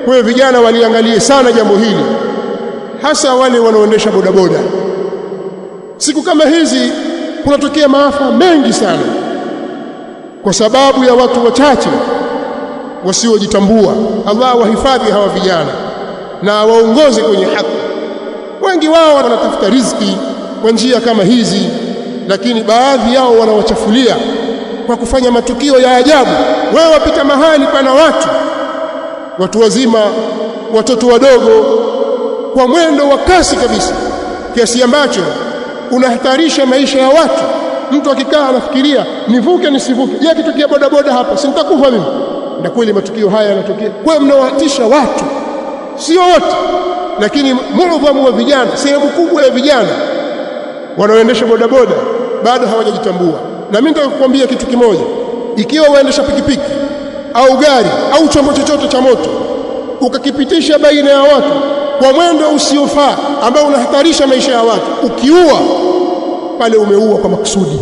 Kwa hiyo vijana waliangalie sana jambo hili, hasa wale wanaoendesha bodaboda. Siku kama hizi kunatokea maafa mengi sana kwa sababu ya watu wachache wasiojitambua. Allah wahifadhi hawa vijana na waongoze kwenye haki. Wengi wao wanatafuta riziki kwa njia kama hizi, lakini baadhi yao wanawachafulia kwa kufanya matukio ya ajabu. Wewe wapita mahali pana watu wazima, watoto wadogo, kwa mwendo wa kasi kabisa, kiasi ambacho unahatarisha maisha ya watu. Mtu akikaa anafikiria nivuke nisivuke, je, kitokea bodaboda hapa si nitakufa mimi? Na kweli matukio haya yanatokea. Kwa hiyo mnawatisha watu, sio wote, lakini muadhamu wa vijana, sehemu kubwa ya vijana wanaoendesha bodaboda bado hawajajitambua. Na mimi nataka kukwambia kitu kimoja, ikiwa waendesha pikipiki au gari au chombo chochote cha moto ukakipitisha baina ya watu kwa mwendo usiofaa ambao unahatarisha maisha ya watu, ukiua pale umeua kwa makusudi.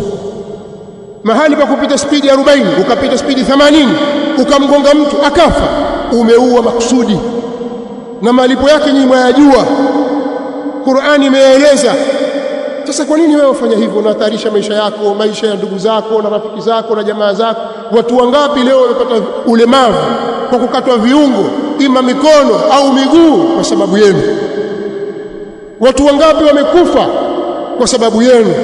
Mahali pa kupita spidi 40 ukapita spidi 80 ukamgonga mtu akafa, umeua makusudi, na malipo yake nyinyi mwayajua, Qur'ani imeeleza. Sasa kwa nini wewe ufanya hivyo? Unahatarisha maisha yako, maisha ya ndugu zako na rafiki zako na jamaa zako. Watu wangapi leo wamepata ulemavu kwa kukatwa viungo, ima mikono au miguu, kwa sababu yenu? Watu wangapi wamekufa kwa sababu yenu?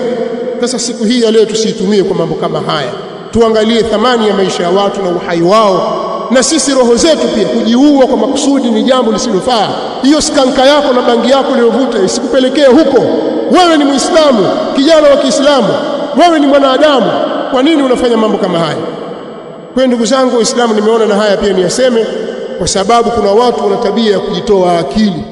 Sasa siku hii ya leo tusiitumie kwa mambo kama haya, tuangalie thamani ya maisha ya watu na uhai wao, na sisi roho zetu pia. Kujiua kwa makusudi ni jambo lisilofaa. Hiyo skanka yako na bangi yako uliyovuta isikupelekee huko. Wewe ni Muislamu, kijana wa Kiislamu, wewe ni mwanadamu. Kwa nini unafanya mambo kama haya? Kwa ndugu zangu Waislamu, nimeona na haya pia niyaseme, kwa sababu kuna watu wana tabia ya kujitoa akili.